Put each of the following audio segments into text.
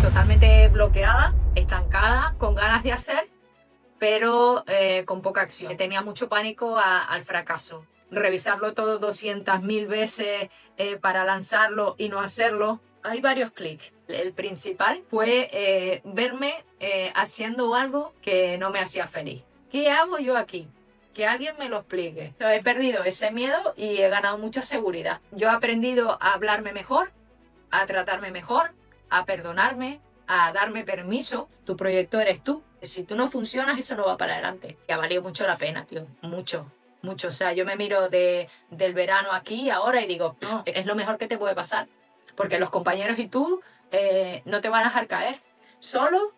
totalmente bloqueada, estancada, con ganas de hacer, pero con poca acción. Tenía mucho pánico al fracaso. Revisarlo todo 200.000 veces para lanzarlo y no hacerlo. Hay varios clics. El principal fue verme haciendo algo que no me hacía feliz. ¿Qué hago yo aquí? Que alguien me lo explique. He perdido ese miedo y he ganado mucha seguridad. Yo he aprendido a hablarme mejor, a tratarme mejor, a perdonarme, a darme permiso. Tu proyecto eres tú. Si tú no funcionas, eso no va para adelante. Y ha valido mucho la pena, tío. Mucho, mucho. O sea, yo me miro del verano aquí ahora y digo, no, es lo mejor que te puede pasar. Porque los compañeros y tú no te van a dejar caer. Solo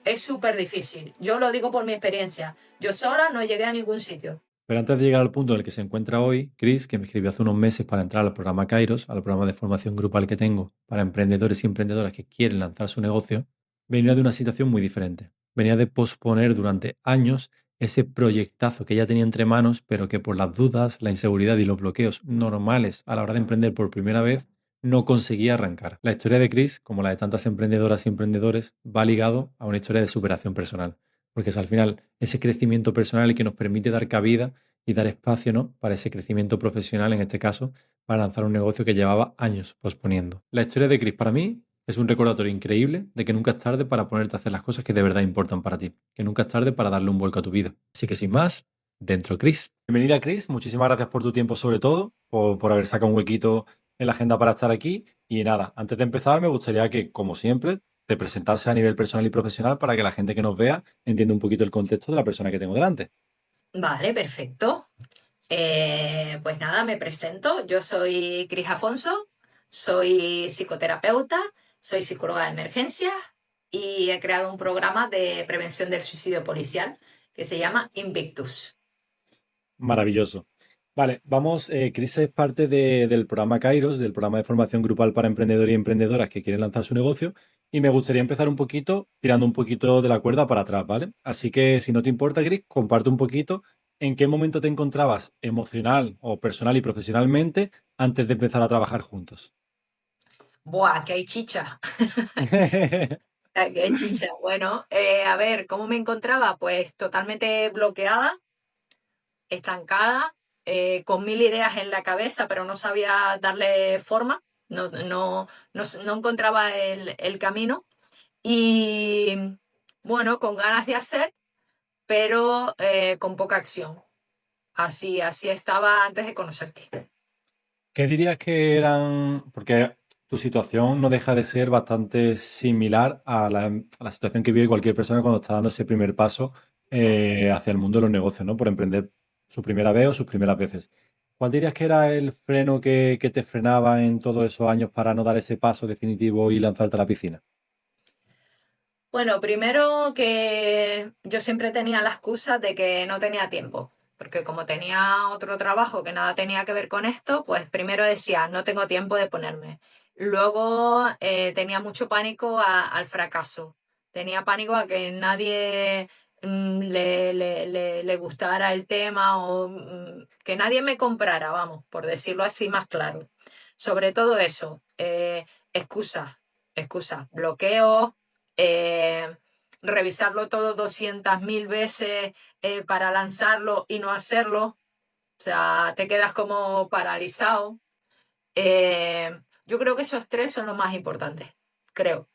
es súper difícil. Yo lo digo por mi experiencia. Yo sola no llegué a ningún sitio. Pero antes de llegar al punto en el que se encuentra hoy, Chris, que me escribió hace unos meses para entrar al programa Kairos, al programa de formación grupal que tengo para emprendedores y emprendedoras que quieren lanzar su negocio, venía de una situación muy diferente. Venía de posponer durante años ese proyectazo que ya tenía entre manos, pero que por las dudas, la inseguridad y los bloqueos normales a la hora de emprender por primera vez, no conseguía arrancar. La historia de Chris, como la de tantas emprendedoras y emprendedores, va ligado a una historia de superación personal, porque es al final ese crecimiento personal el que nos permite dar cabida y dar espacio, ¿no?, para ese crecimiento profesional, en este caso, para lanzar un negocio que llevaba años posponiendo. La historia de Chris para mí es un recordatorio increíble de que nunca es tarde para ponerte a hacer las cosas que de verdad importan para ti, que nunca es tarde para darle un vuelco a tu vida. Así que sin más, dentro Chris. Bienvenida Chris, muchísimas gracias por tu tiempo sobre todo, por haber sacado un huequito en la agenda para estar aquí. Y nada, antes de empezar me gustaría que, como siempre, te presentase a nivel personal y profesional para que la gente que nos vea entienda un poquito el contexto de la persona que tengo delante. Vale, perfecto. Pues nada, me presento. Yo soy Cris Afonso, soy psicoterapeuta, soy psicóloga de emergencias y he creado un programa de prevención del suicidio policial que se llama Invictus. Maravilloso. Vale, vamos, Cris es parte del programa Kairos, del programa de formación grupal para emprendedores y emprendedoras que quieren lanzar su negocio, y me gustaría empezar un poquito, tirando un poquito de la cuerda para atrás, ¿vale? Así que, si no te importa, Cris, comparte un poquito en qué momento te encontrabas emocional o personal y profesionalmente antes de empezar a trabajar juntos. ¡Buah, que hay chicha! ¡Que hay chicha! Bueno, a ver, ¿cómo me encontraba? Pues totalmente bloqueada, estancada, con mil ideas en la cabeza, pero no sabía darle forma, no encontraba el camino. Y bueno, con ganas de hacer, pero con poca acción. Así estaba antes de conocerte. ¿Qué dirías que eran? Porque tu situación no deja de ser bastante similar a la situación que vive cualquier persona cuando está dando ese primer paso hacia el mundo de los negocios, ¿no? Por emprender su primera vez o sus primeras veces. ¿Cuál dirías que era el freno que te frenaba en todos esos años para no dar ese paso definitivo y lanzarte a la piscina? Bueno, primero que yo siempre tenía la excusa de que no tenía tiempo, porque como tenía otro trabajo que nada tenía que ver con esto, pues primero decía, no tengo tiempo de ponerme. Luego tenía mucho pánico al fracaso, tenía pánico a que nadie le gustara el tema o que nadie me comprara, vamos, por decirlo así más claro. Sobre todo eso, excusas, excusas, bloqueos, eh, revisarlo todo 200.000 veces para lanzarlo y no hacerlo. O sea, te quedas como paralizado. Yo creo que esos tres son los más importantes, creo.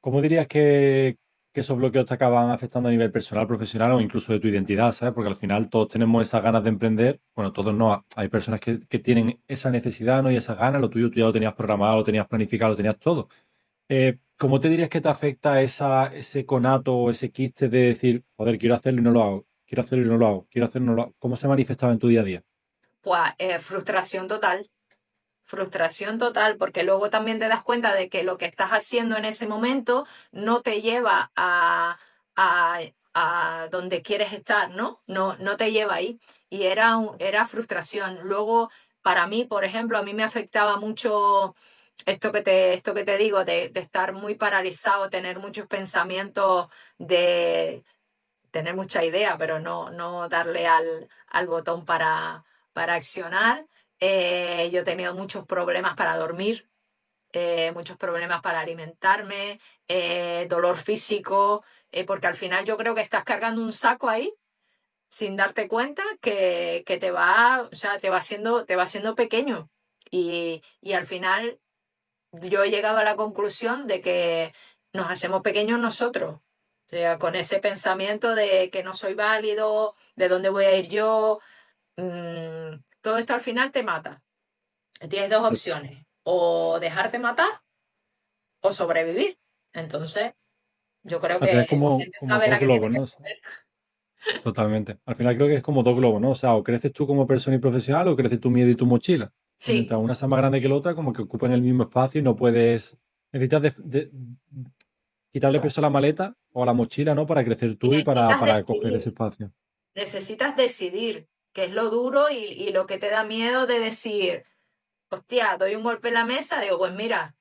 ¿Cómo dirías que esos bloqueos te acaban afectando a nivel personal, profesional o incluso de tu identidad, ¿sabes? Porque al final todos tenemos esas ganas de emprender. Bueno, todos no. Hay personas que tienen esa necesidad, ¿no? Y esas ganas. Lo tuyo tú ya lo tenías programado, lo tenías planificado, lo tenías todo. ¿Cómo te dirías que te afecta ese conato o ese quiste de decir, joder, quiero hacerlo y no lo hago? Quiero hacerlo y no lo hago. Quiero hacerlo y no lo hago. ¿Cómo se manifestaba en tu día a día? Pues frustración total, porque luego también te das cuenta de que lo que estás haciendo en ese momento no te lleva a, a donde quieres estar, ¿no? No te lleva ahí. Y era frustración. Luego, para mí, por ejemplo, a mí me afectaba mucho esto que te digo, de estar muy paralizado, tener muchos pensamientos, de tener mucha idea, pero no darle al botón para accionar. Yo he tenido muchos problemas para dormir, muchos problemas para alimentarme, dolor físico, porque al final yo creo que estás cargando un saco ahí sin darte cuenta que te va, o sea, te va haciendo pequeño. Y al final yo he llegado a la conclusión de que nos hacemos pequeños nosotros. O sea, con ese pensamiento de que no soy válido, de dónde voy a ir yo, todo esto al final te mata. Tienes dos opciones, o dejarte matar o sobrevivir. Entonces, yo creo Al final que es la como, gente como sabe dos la que tiene globos, que ¿no? comer. Totalmente. Al final creo que es como dos globos, ¿no? O sea, o creces tú como persona y profesional o crece tu miedo y tu mochila. Y Sí, mientras una sea más grande que la otra, como que ocupan el mismo espacio y no puedes... Necesitas quitarle peso a la maleta o a la mochila, ¿no? Para crecer y tú y necesitas para coger ese decidir. espacio. Necesitas decidir, que es lo duro y lo que te da miedo de decir, hostia, doy un golpe en la mesa, digo, pues mira,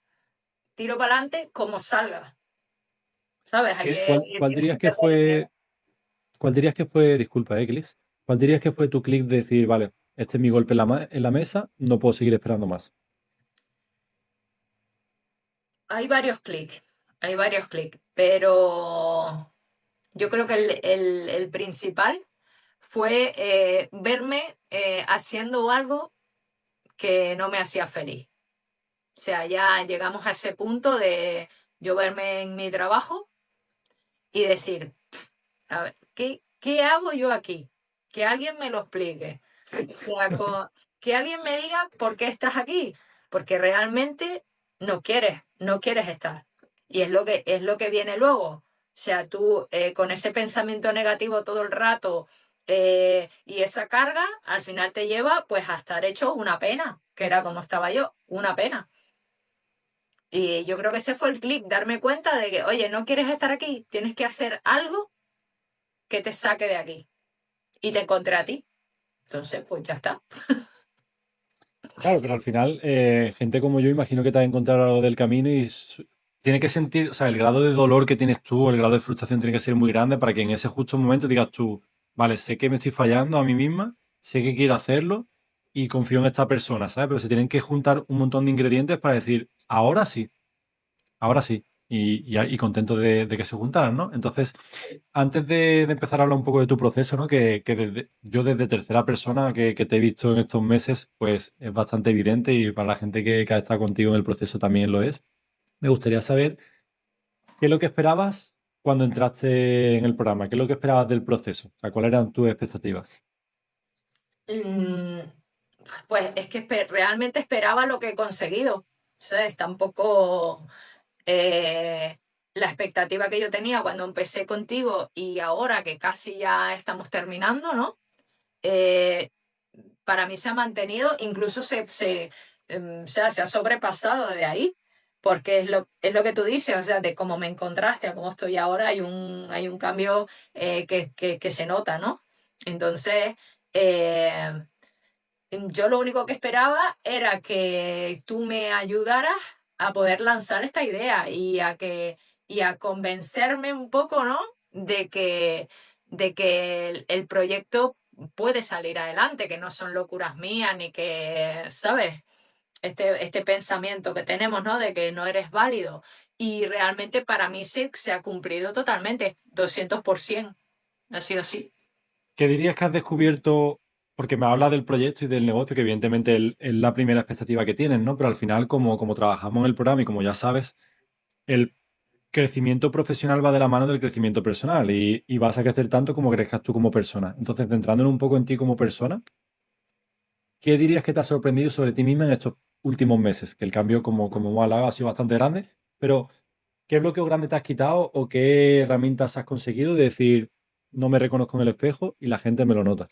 tiro para adelante como salga. ¿Sabes? ¿Cuál Tienes que dirías que perder el miedo. fue, cuál dirías que fue, disculpa, Eglis, cuál dirías que fue tu clic de decir, vale, este es mi golpe en la mesa, no puedo seguir esperando más? Hay varios clics, hay varios clics, pero yo creo que el principal fue verme haciendo algo que no me hacía feliz. O sea, ya llegamos a ese punto de yo verme en mi trabajo y decir, a ver, ¿qué hago yo aquí? Que alguien me lo explique. O sea, que alguien me diga por qué estás aquí. Porque realmente no quieres estar. Y es lo que viene luego. O sea, tú con ese pensamiento negativo todo el rato y esa carga, al final te lleva pues a estar hecho una pena, que era como estaba yo, una pena. Y yo creo que ese fue el clic, darme cuenta de que, oye, no quieres estar aquí, tienes que hacer algo que te saque de aquí. Y te encontré a ti. Entonces, pues ya está. Claro, pero al final, gente como yo, imagino que te has encontrado a lo del camino y tiene que sentir, o sea, el grado de dolor que tienes tú, o el grado de frustración tiene que ser muy grande para que en ese justo momento digas tú, vale, sé que me estoy fallando a mí misma, sé que quiero hacerlo y confío en esta persona, ¿sabes? Pero se tienen que juntar un montón de ingredientes para decir, ahora sí. Ahora sí, y contento de que se juntaran, ¿no? Entonces, antes de empezar a hablar un poco de tu proceso, ¿no? Que yo desde tercera persona que te he visto en estos meses, pues es bastante evidente y para la gente que ha estado contigo en el proceso también lo es. Me gustaría saber qué es lo que esperabas cuando entraste en el programa, qué es lo que esperabas del proceso, o sea, cuáles eran tus expectativas. Mm, pues es que realmente esperaba lo que he conseguido. ¿Sabes? Tampoco eh, la expectativa que yo tenía cuando empecé contigo y ahora que casi ya estamos terminando, ¿no? Eh, para mí se ha mantenido, incluso o sea, se ha sobrepasado de ahí, porque es lo que tú dices, o sea, de cómo me encontraste a cómo estoy ahora, hay un cambio que se nota, ¿no? Entonces, eh, yo lo único que esperaba era que tú me ayudaras a poder lanzar esta idea y a convencerme un poco, ¿no? De que el proyecto puede salir adelante, que no son locuras mías, ni que, ¿sabes? Este pensamiento que tenemos, ¿no? De que no eres válido. Y realmente para mí sí se ha cumplido totalmente, 200%. Ha sido así. ¿Qué dirías que has descubierto? Porque me habla del proyecto y del negocio, que evidentemente es la primera expectativa que tienes, ¿no? Pero al final, como trabajamos en el programa y como ya sabes, el crecimiento profesional va de la mano del crecimiento personal y vas a crecer tanto como crezcas tú como persona. Entonces, centrándonos un poco en ti como persona, ¿qué dirías que te ha sorprendido sobre ti misma en estos últimos meses? Que el cambio, como hemos hablado, ha sido bastante grande, pero ¿qué bloqueo grande te has quitado o qué herramientas has conseguido de decir, no me reconozco en el espejo y la gente me lo nota?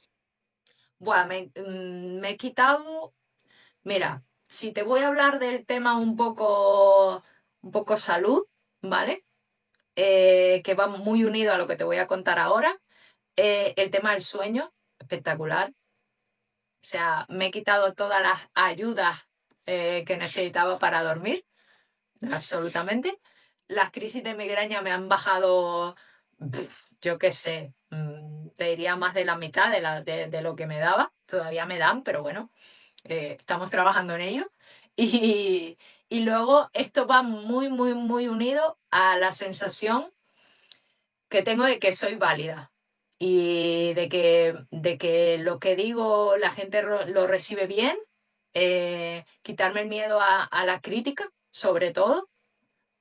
Bueno, me he quitado. Mira, si te voy a hablar del tema un poco salud, ¿vale? Que va muy unido a lo que te voy a contar ahora. El tema del sueño, espectacular. O sea, me he quitado todas las ayudas que necesitaba para dormir, absolutamente. Las crisis de migraña me han bajado, yo qué sé, te diría más de la mitad de lo que me daba. Todavía me dan, pero bueno, estamos trabajando en ello. Y, Y luego esto va muy, muy, muy unido a la sensación que tengo de que soy válida y de que lo que digo la gente lo recibe bien, quitarme el miedo a la crítica, sobre todo,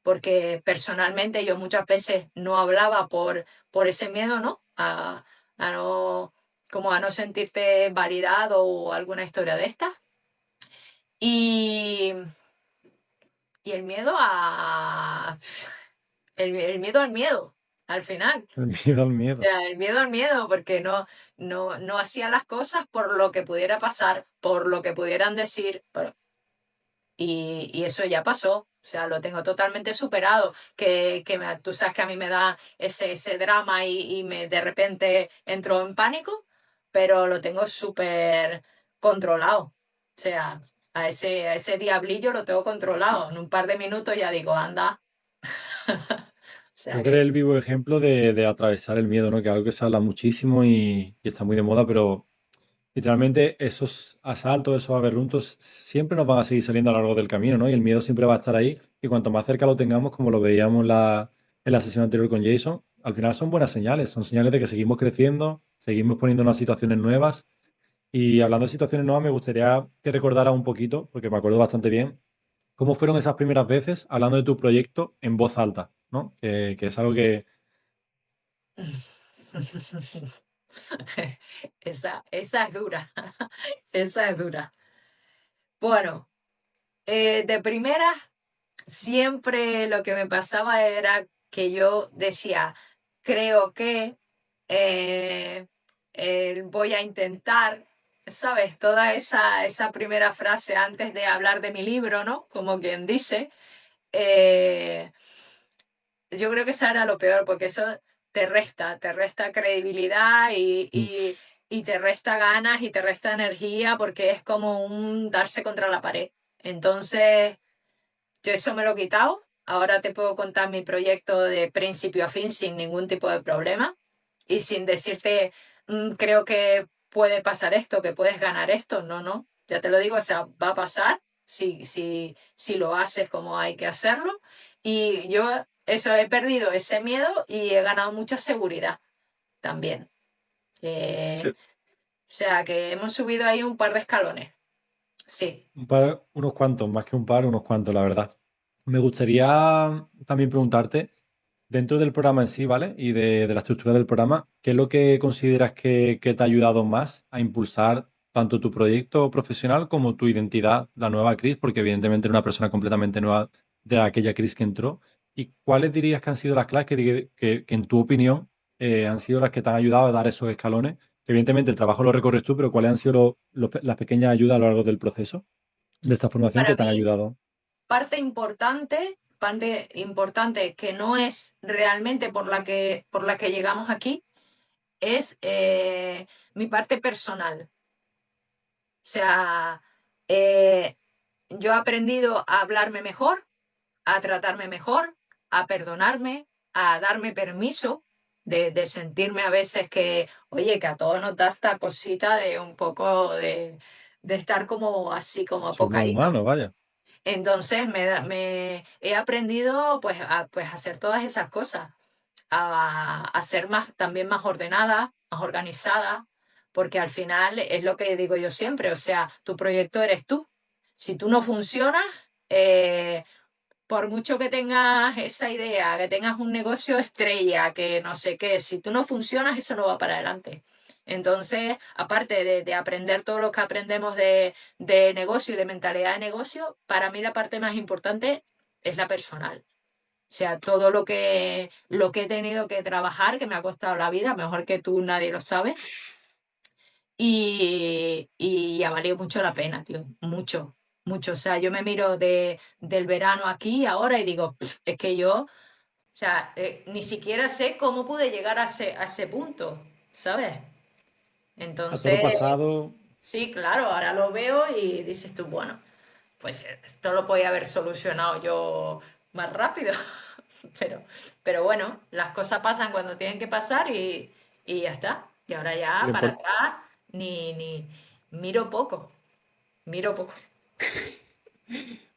porque personalmente yo muchas veces no hablaba por ese miedo, ¿no? A no, como a no sentirte validado o alguna historia de estas. Y, y el miedo a... el miedo al miedo, al final. El miedo al O miedo. sea, el miedo al miedo, porque no hacía las cosas por lo que pudiera pasar, por lo que pudieran decir, y eso ya pasó. O sea, lo tengo totalmente superado. Tú sabes que a mí me da ese drama y de repente entro en pánico, pero lo tengo súper controlado. O sea, a ese diablillo lo tengo controlado. En un par de minutos ya digo, anda. O sea Creo que eres el vivo ejemplo de atravesar el miedo, ¿no? Que es algo que se habla muchísimo y está muy de moda, pero literalmente esos asaltos, esos aberruntos siempre nos van a seguir saliendo a lo largo del camino, ¿no? Y el miedo siempre va a estar ahí. Y cuanto más cerca lo tengamos, como lo veíamos en la sesión anterior con Jason, al final son buenas señales, son señales de que seguimos creciendo, seguimos poniéndonos situaciones nuevas. Y hablando de situaciones nuevas, me gustaría que recordara un poquito, porque me acuerdo bastante bien, cómo fueron esas primeras veces hablando de tu proyecto en voz alta, ¿no? Que es algo que... esa es dura, esa es dura. Bueno, de primera, siempre lo que me pasaba era que yo decía, creo que eh, voy a intentar, ¿sabes? Toda esa primera frase antes de hablar de mi libro, ¿no? Como quien dice. eh, yo creo que eso era lo peor, porque eso te resta credibilidad y te resta ganas y te resta energía, porque es como un darse contra la pared. Entonces, yo eso me lo he quitado. Ahora te puedo contar mi proyecto de principio a fin sin ningún tipo de problema y sin decirte, creo que puede pasar esto, que puedes ganar esto. No, no, ya te lo digo, o sea, va a pasar si lo haces como hay que hacerlo. Y yo eso he perdido ese miedo y he ganado mucha seguridad también. Sí. O sea, que hemos subido ahí un par de escalones. Sí. Un par, unos cuantos, más que un par, unos cuantos, la verdad. Me gustaría también preguntarte, dentro del programa en sí, ¿vale? Y de la estructura del programa, ¿qué es lo que consideras que te ha ayudado más a impulsar tanto tu proyecto profesional como tu identidad, la nueva Cris? Porque evidentemente eres una persona completamente nueva de aquella Cris que entró. ¿Y cuáles dirías que han sido las claves que en tu opinión, han sido las que te han ayudado a dar esos escalones? Que evidentemente el trabajo lo recorres tú, pero ¿cuáles han sido las pequeñas ayudas a lo largo del proceso de esta formación Para que te han mí, ayudado? parte importante que no es realmente por la que llegamos aquí, es mi parte personal. O sea, eh, yo he aprendido a hablarme mejor, a tratarme mejor, a perdonarme, a darme permiso de sentirme a veces que, oye, que a todos nos da esta cosita de un poco de estar como así, como Somos apocadito. humanos, vaya. Entonces me he aprendido pues a hacer todas esas cosas, a ser también más ordenada, más organizada, porque al final es lo que digo yo siempre, o sea, tu proyecto eres tú. Si tú no funcionas, eh, por mucho que tengas esa idea, que tengas un negocio estrella, que no sé qué, si tú no funcionas, eso no va para adelante. Entonces, aparte de aprender todo lo que aprendemos de negocio y de mentalidad de negocio, para mí la parte más importante es la personal. O sea, todo lo que he tenido que trabajar, que me ha costado la vida, mejor que tú nadie lo sabe, y ha valido mucho la pena, tío, mucho, mucho. O sea, yo me miro del verano aquí ahora y digo, es que yo, o sea, ni siquiera sé cómo pude llegar a ese punto, ¿sabes? A toro Entonces, pasado, sí, claro, ahora lo veo y dices tú, bueno, pues esto lo podía haber solucionado yo más rápido. Pero, pero bueno, las cosas pasan cuando tienen que pasar y ya está. Y ahora ya lo para impor- atrás ni miro poco, miro poco.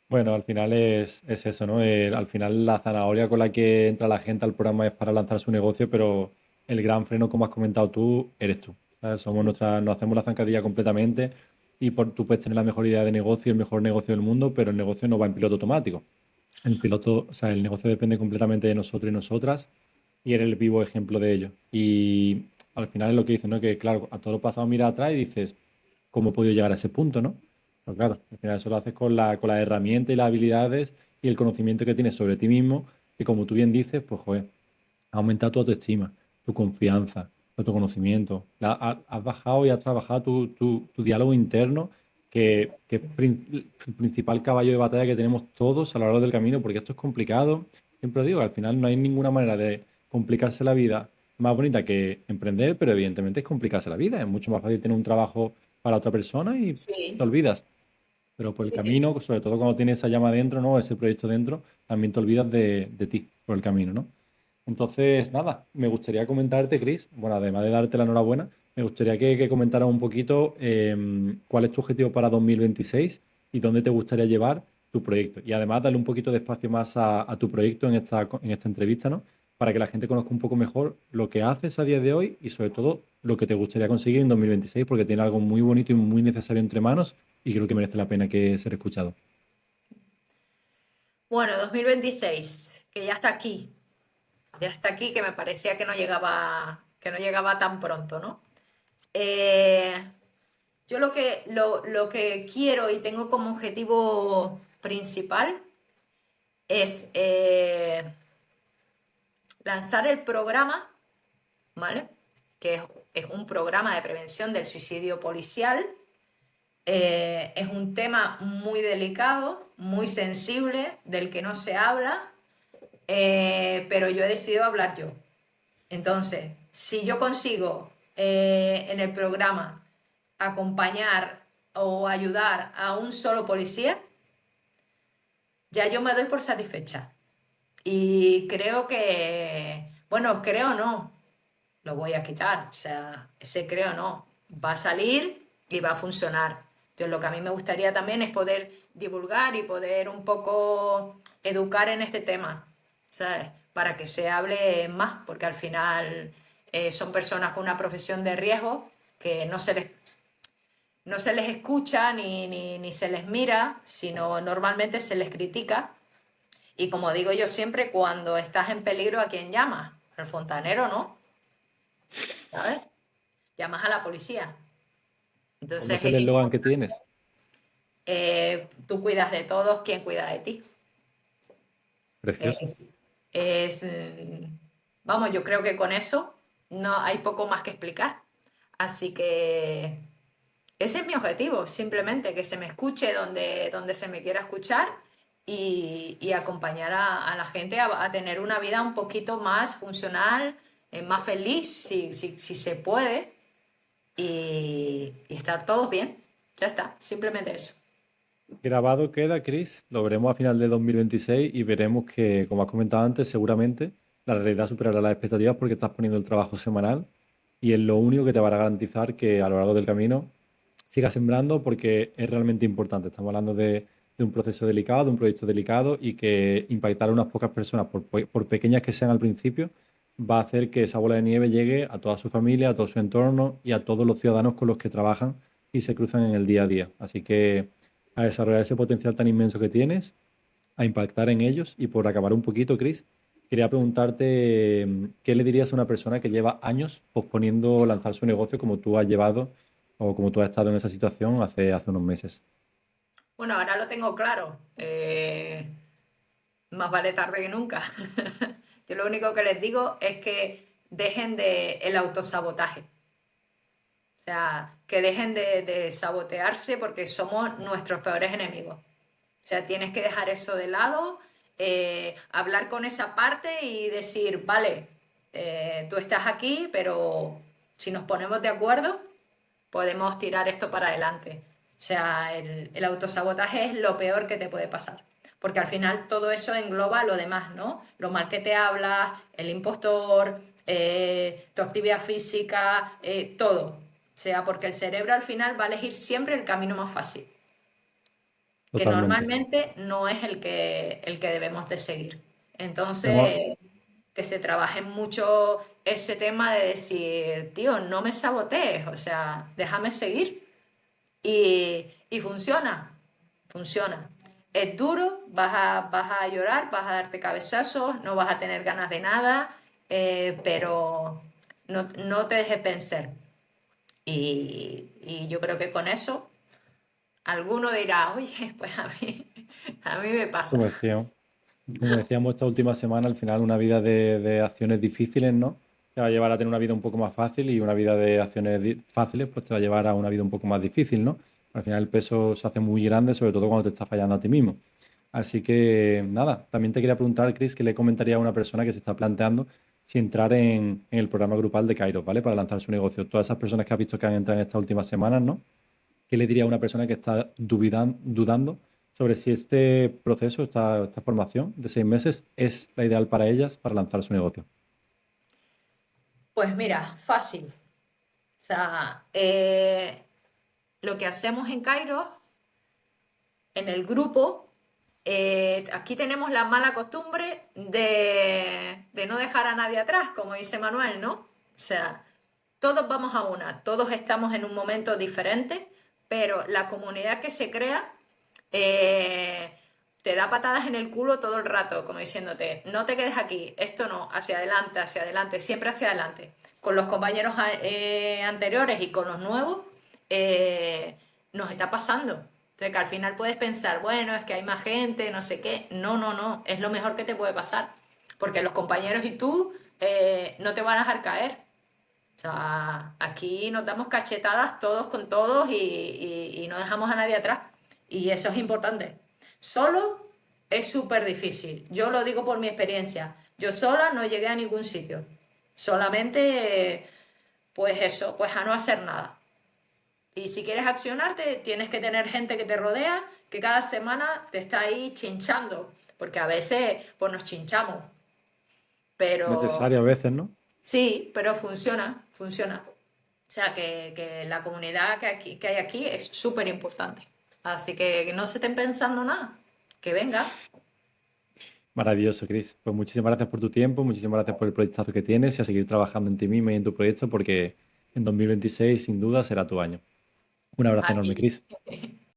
Bueno, al final es eso, ¿no? Al final la zanahoria con la que entra la gente al programa es para lanzar su negocio, pero el gran freno, como has comentado tú, eres tú. ¿Sabes? Nos hacemos la zancadilla completamente y tú puedes tener la mejor idea de negocio, el mejor negocio del mundo, pero el negocio no va en piloto automático. El negocio depende completamente de nosotros y nosotras y eres el vivo ejemplo de ello. Y al final es lo que dices, ¿no? Que claro, a todo lo pasado mira atrás y dices, ¿cómo he podido llegar a ese punto, no? Pues claro, al final eso lo haces con la herramienta y las habilidades y el conocimiento que tienes sobre ti mismo, que como tú bien dices, pues joder, ha aumentado tu autoestima, tu confianza, tu autoconocimiento. Has bajado y has trabajado tu diálogo interno, que es el principal caballo de batalla que tenemos todos a lo largo del camino, porque esto es complicado. Siempre digo, al final no hay ninguna manera de complicarse la vida más bonita que emprender, pero evidentemente es complicarse la vida. Es mucho más fácil tener un trabajo para otra persona y te Sí, olvidas. Pero por el sí, sí. camino, sobre todo cuando tienes esa llama dentro, ¿no? Ese proyecto dentro, también te olvidas de ti por el camino, ¿no? Entonces, nada, me gustaría comentarte, Chris, bueno, además de darte la enhorabuena, me gustaría que comentaras un poquito cuál es tu objetivo para 2026 y dónde te gustaría llevar tu proyecto. Y además darle un poquito de espacio más a tu proyecto en esta entrevista, ¿no? Para que la gente conozca un poco mejor lo que haces a día de hoy y sobre todo lo que te gustaría conseguir en 2026, porque tiene algo muy bonito y muy necesario entre manos y creo que merece la pena que ser escuchado. Bueno, 2026, que ya está aquí. Ya está aquí, que me parecía que no llegaba tan pronto, ¿no? Eh, yo lo que quiero y tengo como objetivo principal es lanzar el programa, ¿vale? Que es un programa de prevención del suicidio policial. Es un tema muy delicado, muy sensible, del que no se habla, pero yo he decidido hablar yo. Entonces, si yo consigo en el programa acompañar o ayudar a un solo policía, ya yo me doy por satisfecha. Y creo que, bueno, creo no, lo voy a quitar. O sea, ese creo no, va a salir y va a funcionar. Entonces, lo que a mí me gustaría también es poder divulgar y poder un poco educar en este tema, ¿sabes? Para que se hable más, porque al final son personas con una profesión de riesgo que no se les escucha ni se les mira, sino normalmente se les critica. Y como digo yo siempre, cuando estás en peligro, ¿a quién llamas? Al fontanero, ¿no? ¿Sabes? Llamas a la policía. ¿Cómo Entonces es el eslogan que tienes? tú cuidas de todos, ¿quién cuida de ti? Precioso. Es, vamos, yo creo que con eso no hay poco más que explicar. Así que ese es mi objetivo, simplemente que se me escuche donde se me quiera escuchar y acompañar a la gente a tener una vida un poquito más funcional, más feliz, si se puede, y estar todos bien. Ya está, simplemente eso. Grabado queda, Chris. Lo veremos a final de 2026 y veremos que, como has comentado antes, seguramente la realidad superará las expectativas porque estás poniendo el trabajo semanal y es lo único que te va a garantizar que a lo largo del camino sigas sembrando porque es realmente importante. Estamos hablando de un proceso delicado, de un proyecto delicado y que impactar a unas pocas personas, por pequeñas que sean al principio, va a hacer que esa bola de nieve llegue a toda su familia, a todo su entorno y a todos los ciudadanos con los que trabajan y se cruzan en el día a día. Así que a desarrollar ese potencial tan inmenso que tienes, a impactar en ellos. Y por acabar un poquito, Chris, quería preguntarte qué le dirías a una persona que lleva años posponiendo lanzar su negocio como tú has llevado o como tú has estado en esa situación hace unos meses. Bueno, ahora lo tengo claro. Más vale tarde que nunca. Yo lo único que les digo es que dejen el autosabotaje. O sea, que dejen de sabotearse porque somos nuestros peores enemigos. O sea, tienes que dejar eso de lado, hablar con esa parte y decir, vale, tú estás aquí, pero si nos ponemos de acuerdo, podemos tirar esto para adelante. O sea, el autosabotaje es lo peor que te puede pasar. Porque al final todo eso engloba lo demás, ¿no? Lo mal que te hablas, el impostor, tu actividad física, todo. O sea, porque el cerebro al final va a elegir siempre el camino más fácil. que Totalmente. normalmente no es el que debemos de seguir. Hemos, Entonces, que se trabaje mucho ese tema de decir, tío, no me sabotees, o sea, déjame seguir. Y funciona, funciona. Es duro, vas a llorar, vas a darte cabezazos, no vas a tener ganas de nada, pero no te dejes vencer. Y yo creo que con eso alguno dirá, oye, pues a mí me pasa. como decíamos, como decíamos esta última semana, al final una vida de acciones difíciles, ¿no? Te va a llevar a tener una vida un poco más fácil y una vida de acciones fáciles, pues te va a llevar a una vida un poco más difícil, ¿no? Al final el peso se hace muy grande, sobre todo cuando te estás fallando a ti mismo. Así que nada, también te quería preguntar, Chris, ¿qué le comentaría a una persona que se está planteando si entrar en el programa grupal de Kairos, ¿vale? Para lanzar su negocio. Todas esas personas que has visto que han entrado en estas últimas semanas, ¿no? ¿Qué le diría a una persona que está dudando sobre si este proceso, esta formación de 6 meses es la ideal para ellas para lanzar su negocio? Pues mira, fácil. O sea, lo que hacemos en Cairo, en el grupo, aquí tenemos la mala costumbre de no dejar a nadie atrás, como dice Manuel, ¿no? O sea, todos vamos a una, todos estamos en un momento diferente, pero la comunidad que se crea eh, te da patadas en el culo todo el rato, como diciéndote, no te quedes aquí, esto no, hacia adelante, siempre hacia adelante. Con los compañeros anteriores y con los nuevos, nos está pasando. Entonces, que al final puedes pensar, bueno, es que hay más gente, no sé qué. No, no, no, es lo mejor que te puede pasar. Porque los compañeros y tú no te van a dejar caer. O sea, aquí nos damos cachetadas todos con todos y no dejamos a nadie atrás. Y eso es importante. Solo es súper difícil. Yo lo digo por mi experiencia. Yo sola no llegué a ningún sitio. Solamente, pues eso, pues a no hacer nada. Y si quieres accionarte, tienes que tener gente que te rodea, que cada semana te está ahí chinchando. Porque a veces, pues nos chinchamos. Pero Necesario a veces, ¿no? sí, pero funciona, funciona. O sea, que la comunidad que hay aquí es súper importante. Así que no se estén pensando nada. Que venga. Maravilloso, Chris. Pues muchísimas gracias por tu tiempo, muchísimas gracias por el proyectazo que tienes y a seguir trabajando en ti mismo y en tu proyecto porque en 2026 sin duda será tu año. Un abrazo enorme, Aquí. Chris.